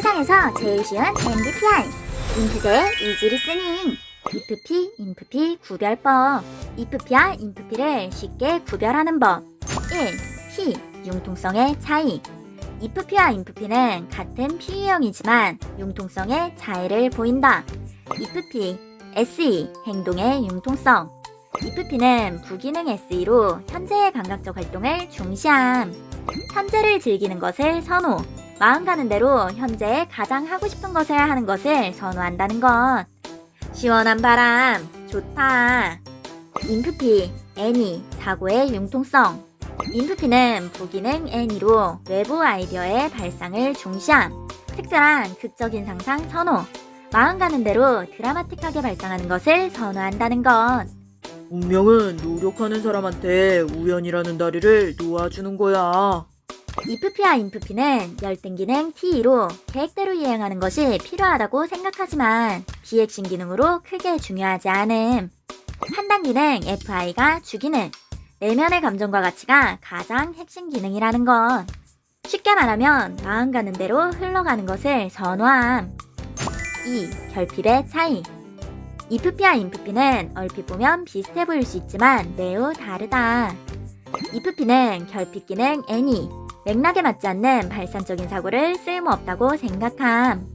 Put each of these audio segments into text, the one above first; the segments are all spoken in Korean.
세상에서 제일 쉬운 MBTI 인프제의 이지 리스닝. IFP, INFP 구별법. IFP와 INFP를 쉽게 구별하는 법. 1. P, 융통성의 차이. IFP와 INFP는 같은 P 유형이지만 융통성의 차이를 보인다. IFP, SE, 행동의 융통성. IFP는 부기능 SE로 현재의 감각적 활동을 중시함. 현재를 즐기는 것을 선호. 마음 가는 대로 현재에 가장 하고 싶은 것을 하는 것을 선호한다는 것. 시원한 바람, 좋다. INFP, NE, 사고의 융통성. INFP는 부기능 NE로 외부 아이디어의 발상을 중시함. 특별한 극적인 상상 선호. 마음 가는 대로 드라마틱하게 발상하는 것을 선호한다는 것. 운명은 노력하는 사람한테 우연이라는 다리를 놓아주는 거야. IFP와 INFP는 열등기능 T로 계획대로 이행하는 것이 필요하다고 생각하지만 비핵심 기능으로 크게 중요하지 않음. 판단기능 FI가 주기능, 내면의 감정과 가치가 가장 핵심 기능이라는 것. 쉽게 말하면 마음 가는 대로 흘러가는 것을 선호함. 2. 결핍의 차이. IFP와 INFP는 얼핏 보면 비슷해 보일 수 있지만 매우 다르다. IFP는 결핍 기능 NE, 맥락에 맞지 않는 발산적인 사고를 쓸모없다고 생각함.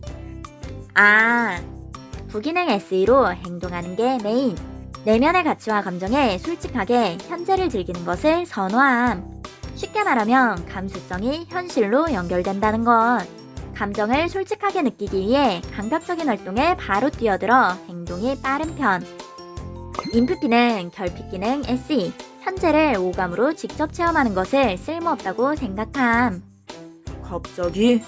부기능 SE로 행동하는 게 메인. 내면의 가치와 감정에 솔직하게 현재를 즐기는 것을 선호함. 쉽게 말하면 감수성이 현실로 연결된다는 것. 감정을 솔직하게 느끼기 위해 감각적인 활동에 바로 뛰어들어 행동이 빠른 편. INFP는 결핍 기능 SE, 현재를 오감으로 직접 체험하는 것을 쓸모없다고 생각함. 갑자기?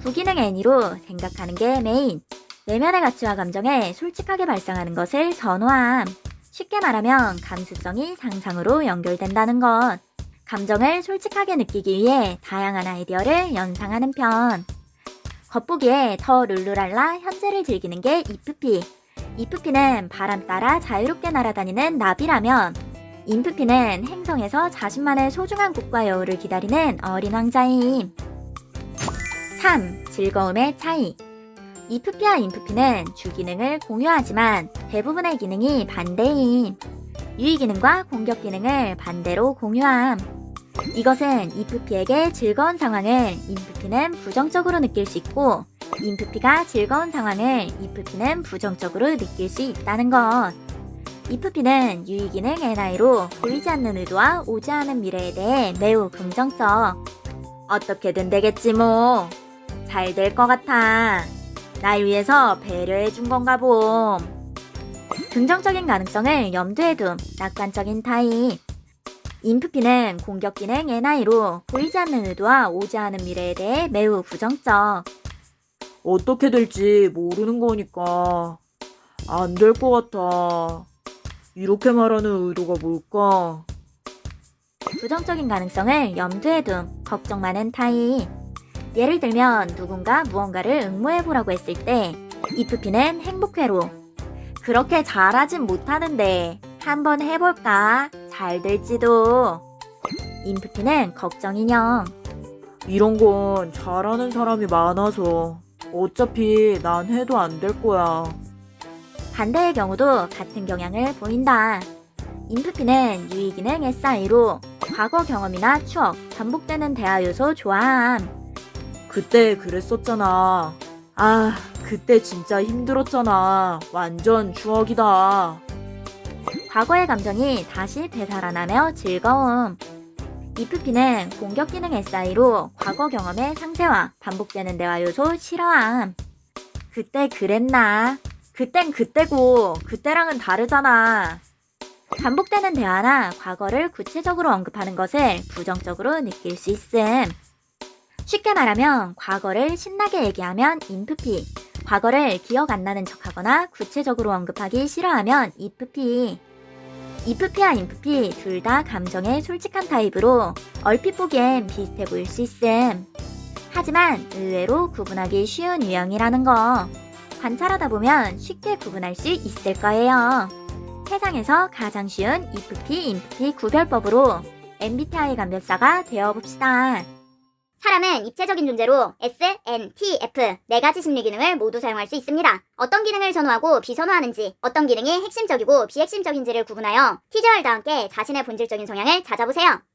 부기능 NE로 생각하는 게 메인. 내면의 가치와 감정에 솔직하게 발상하는 것을 선호함. 쉽게 말하면 감수성이 상상으로 연결된다는 것. 감정을 솔직하게 느끼기 위해 다양한 아이디어를 연상하는 편. 겉보기에 더 룰루랄라 현재를 즐기는 게 IFP. IFP는 바람 따라 자유롭게 날아다니는 나비라면 INFP는 행성에서 자신만의 소중한 꽃과 여우를 기다리는 어린 왕자임. 3. 즐거움의 차이. IFP와 INFP는 주기능을 공유하지만 대부분의 기능이 반대임. 유의기능과 공격기능을 반대로 공유함. 이것은 IFP에게 즐거운 상황을 INFP는 부정적으로 느낄 수 있고 INFP가 즐거운 상황을 IFP는 부정적으로 느낄 수 있다는 것. IFP는 유의기능 NI로 보이지 않는 의도와 오지 않은 미래에 대해 매우 긍정적. 어떻게든 되겠지 뭐. 잘 될 것 같아. 날 위해서 배려해준 건가 봄. 긍정적인 가능성을 염두에 둔 낙관적인 타입. INFP는 공격기능 NI로 보이지 않는 의도와 오지 않은 미래에 대해 매우 부정적. 어떻게 될지 모르는 거니까 안 될 것 같아. 이렇게 말하는 의도가 뭘까? 부정적인 가능성을 염두에 둔 걱정 많은 타입. 예를 들면 누군가 무언가를 응모해보라고 했을 때 IFP는 행복회로 그렇게 잘하진 못하는데 한번 해볼까? 잘 될지도. INFP는 걱정 인형. 이런 건 잘하는 사람이 많아서 어차피 난 해도 안 될 거야. 반대의 경우도 같은 경향을 보인다. INFP는 유의기능 SI로 과거 경험이나 추억, 반복되는 대화 요소 좋아함. 그때 그랬었잖아. 그때 진짜 힘들었잖아. 완전 추억이다. 과거의 감정이 다시 되살아나며 즐거움. IFP는 공격기능 SI로 과거 경험의 상세와 반복되는 대화 요소 싫어함. 그때 그랬나? 그땐 그때고 그때랑은 다르잖아. 반복되는 대화나 과거를 구체적으로 언급하는 것을 부정적으로 느낄 수 있음. 쉽게 말하면 과거를 신나게 얘기하면 INFP, 과거를 기억 안 나는 척하거나 구체적으로 언급하기 싫어하면 IFP. IFP와 INFP 둘 다 감정에 솔직한 타입으로 얼핏 보기엔 비슷해 보일 수 있음. 하지만 의외로 구분하기 쉬운 유형이라는 거. 관찰하다 보면 쉽게 구분할 수 있을 거예요. 세상에서 가장 쉬운 IFP, INFP 구별법으로 MBTI 감별사가 되어봅시다. 사람은 입체적인 존재로 S, N, T, F 네 가지 심리 기능을 모두 사용할 수 있습니다. 어떤 기능을 선호하고 비선호하는지, 어떤 기능이 핵심적이고 비핵심적인지를 구분하여 티저얼과 함께 자신의 본질적인 성향을 찾아보세요.